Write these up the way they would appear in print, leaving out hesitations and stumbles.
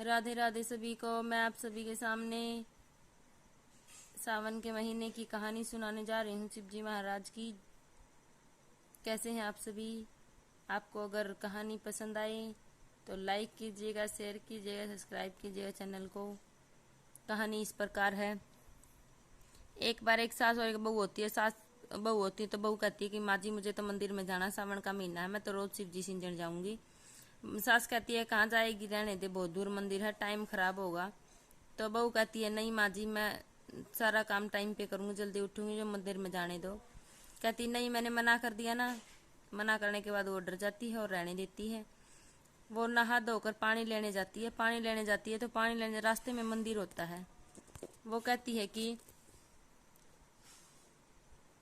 राधे राधे सभी को। मैं आप सभी के सामने सावन के महीने की कहानी सुनाने जा रही हूँ, शिव जी महाराज की। कैसे हैं आप सभी? आपको अगर कहानी पसंद आए तो लाइक कीजिएगा, शेयर कीजिएगा, सब्सक्राइब कीजिएगा चैनल को। कहानी इस प्रकार है। एक बार एक सास और एक बहू होती है। सास बहू होती है तो बहू कहती है कि माँ जी मुझे तो मंदिर में जाना, सावन का महीना है, मैं तो रोज शिव जी सिंचन जाऊंगी। सास कहती है कहाँ जाएगी, रहने दे, बहुत दूर मंदिर है, टाइम खराब होगा। तो बहू कहती है नहीं माँ जी, मैं सारा काम टाइम पे करूँगी, जल्दी उठूंगी, जो मंदिर में जाने दो। कहती नहीं, मैंने मना कर दिया ना। मना करने के बाद वो डर जाती है और रहने देती है। वो नहा धोकर पानी लेने जाती है। पानी लेने जाती है तो पानी लेने रास्ते में मंदिर होता है। वो कहती है कि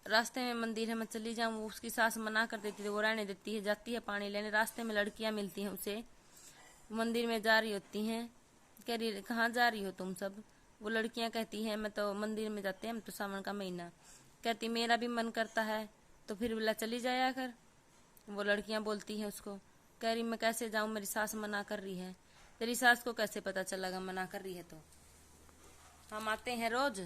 रास्ते में मंदिर है, मैं चली जाऊँ। उसकी सास मना कर देती है, वो रहने देती है। जाती है पानी लेने। रास्ते में लड़कियां मिलती हैं उसे, मंदिर में जा रही होती हैं। कह रही कहाँ जा रही हो तुम सब? वो लड़कियां कहती हैं मैं तो मंदिर में जाते हैं, हम तो सावन का महीना। कहती मेरा भी मन करता है, तो फिर बोला चली जाया कर। वो लड़कियां बोलती हैं उसको, कह रही मैं कैसे जाऊं, मेरी सास मना कर रही है। तेरी सास को कैसे पता चलेगा मना कर रही है? तो हम आते हैं रोज,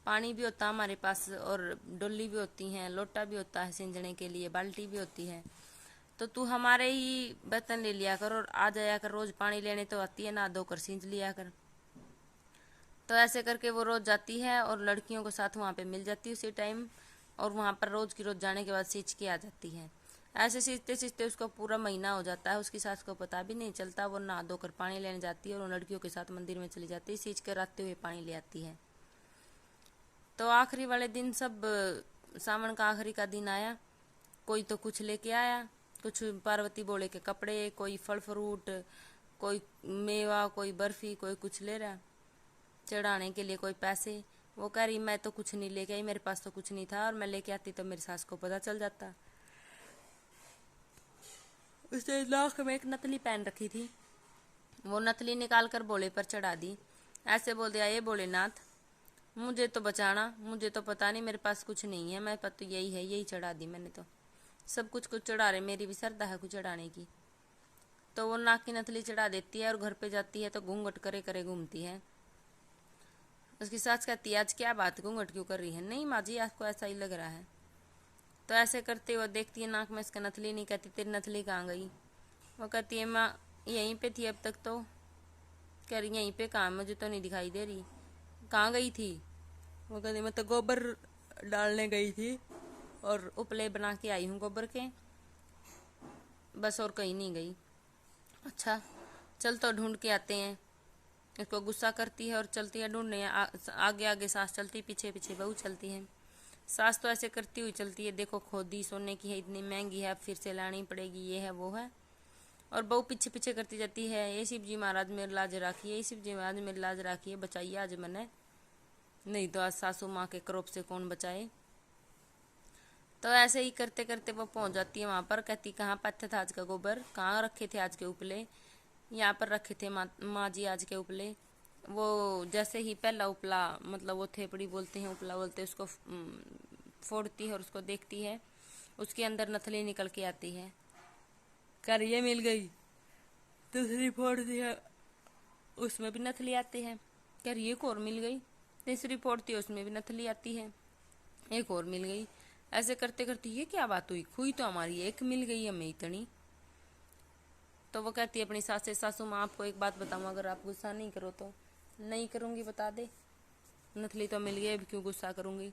पानी भी होता है हमारे पास, और डोली भी होती है, लोटा भी होता है सिंचने के लिए, बाल्टी भी होती है। तो तू हमारे ही बर्तन ले लिया कर और आ जाया कर, रोज पानी लेने तो आती है, ना धोकर सींच लिया कर। तो ऐसे करके वो रोज जाती है और लड़कियों के साथ वहाँ पे मिल जाती है उसी टाइम, और वहाँ पर रोज की रोज जाने के बाद सींच के आ जाती है। ऐसे सींचते सींचते उसका पूरा महीना हो जाता है। उसकी सास को पता भी नहीं चलता। वो नहा धोकर पानी लेने जाती है और उन लड़कियों के साथ मंदिर में चली जाती है, सींच कर आते हुए पानी ले आती है। तो आखिरी वाले दिन सब, सावन का आखिरी का दिन आया। कोई तो कुछ लेके आया, कुछ पार्वती बोले के कपड़े, कोई फल फ्रूट, कोई मेवा, कोई बर्फी, कोई कुछ ले रहा चढ़ाने के लिए, कोई पैसे। वो कह रही मैं तो कुछ नहीं लेके आई, मेरे पास तो कुछ नहीं था, और मैं लेके आती तो मेरी सास को पता चल जाता। उसने नाक में एक नथली पहन रखी थी, वो नथली निकाल कर बोले पर चढ़ा दी। ऐसे बोल दिया, ये भोलेनाथ मुझे तो बचाना, मुझे तो पता नहीं, मेरे पास कुछ नहीं है, मैं पता यही है, यही चढ़ा दी मैंने तो। सब कुछ कुछ चढ़ा रहे, मेरी भी श्रद्धा है कुछ चढ़ाने की। तो वो नाक की नथली चढ़ा देती है और घर पे जाती है तो घूंघट करे करे घूमती है। उसकी सास कहती है आज क्या बात, घूंघट क्यों कर रही है? नहीं माँ जी, आपको ऐसा ही लग रहा है। तो ऐसे करते हुए देखती है नाक में इसका नथली नहीं। कहती तेरी नथली कहाँ गई? वो कहती है माँ यहीं पे थी अब तक तो। कह रही यहीं पे कहाँ, मुझे तो नहीं दिखाई दे रही, कहाँ गई थी? वो कहती मैं तो गोबर डालने गई थी और उपले बना के आई हूँ गोबर के, बस और कहीं नहीं गई। अच्छा चल तो ढूंढ के आते हैं। इसको गुस्सा करती है और चलती है ढूंढने। आगे आगे सास चलती, पीछे पीछे बहू चलती है। सास तो ऐसे करती हुई चलती है, देखो खोदी सोने की है, इतनी महंगी है, फिर से लानी पड़ेगी, ये है वो है। और बहू पीछे पीछे करती जाती है, ये शिव जी महाराज मेरी लाज राखिए, ये शिव जी महाराज मेरी लाज राखिए, बचाइए आज मैंने, नहीं तो आज सासू माँ के क्रोध से कौन बचाए। तो ऐसे ही करते करते वो पहुंच जाती है वहां पर। कहती कहाँ पाते था आज का गोबर, कहाँ रखे थे आज के उपले? यहाँ पर रखे थे माँ जी आज के उपले। वो जैसे ही पहला उपला, मतलब वो थेपड़ी बोलते हैं, उपला बोलते हैं उसको, फोड़ती है और उसको देखती है, उसके अंदर नथली निकल के आती है। कर ये मिल गई। दूसरी फोड़ती है, उसमें भी नथली आती है। कर ये एक और मिल गई। तीसरी फोड़ती है, उसमें भी नथली आती है। एक और मिल गई। ऐसे करते करते ये क्या बात हुई, खुई तो हमारी एक मिल गई, हमें इतनी। तो वो कहती है अपनी सास से, सासू माँ आपको एक बात बताऊँ, अगर आप गुस्सा नहीं करो तो? नहीं करूँगी, बता दे। नथली तो मिल गई, अब क्यों गुस्सा करूँगी?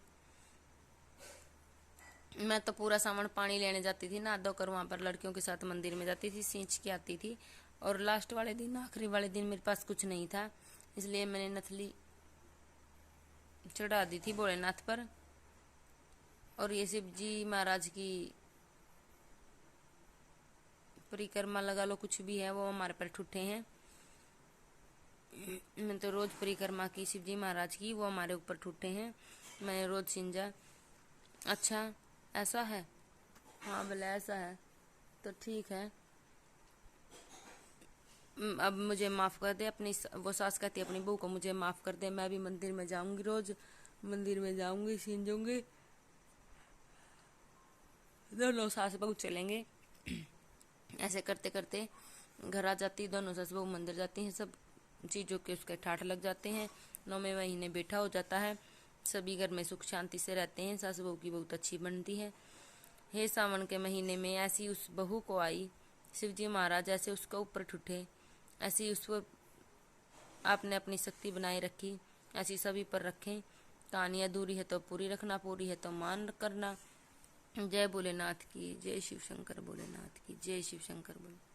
मैं तो पूरा सावन पानी लेने जाती थी, ना धोकर वहाँ पर लड़कियों के साथ मंदिर में जाती थी, सींच के आती थी, और लास्ट वाले दिन, आखिरी वाले दिन मेरे पास कुछ नहीं था, इसलिए मैंने नथली चढ़ा दी थी भोलेनाथ पर। और ये शिव जी महाराज की परिक्रमा लगा लो, कुछ भी है, वो हमारे पर ठुठे हैं। मैं तो रोज परिक्रमा की शिव जी महाराज की, वो हमारे ऊपर ठुठे हैं, मैंने रोज सिंजा। अच्छा ऐसा है? हाँ बोले ऐसा है तो ठीक है, अब मुझे माफ़ कर दे। अपनी वो सास कहती है अपनी बहू को, मुझे माफ़ कर दे, मैं भी मंदिर में जाऊंगी, रोज मंदिर में जाऊंगी, सींजूंगी। दोनों सास बहू चलेंगे। ऐसे करते करते घर आ जाती, दोनों सास बहू मंदिर जाती हैं, सब चीज़ों के उसके ठाठ लग जाते हैं। 9वें महीने बेटा हो जाता है। सभी घर में सुख शांति से रहते हैं। सास बहू की बहुत अच्छी बनती है। हे सावन के महीने में ऐसी उस बहू को आई, शिवजी महाराज ऐसे उसके ऊपर ठुठे, ऐसी उस पर आपने अपनी शक्ति बनाए रखी, ऐसी सभी पर रखें। कहानी अधूरी है तो पूरी रखना, पूरी है तो मान करना। जय भोलेनाथ की जय, शिव शंकर भोलेनाथ की जय, शिव शंकर भोले।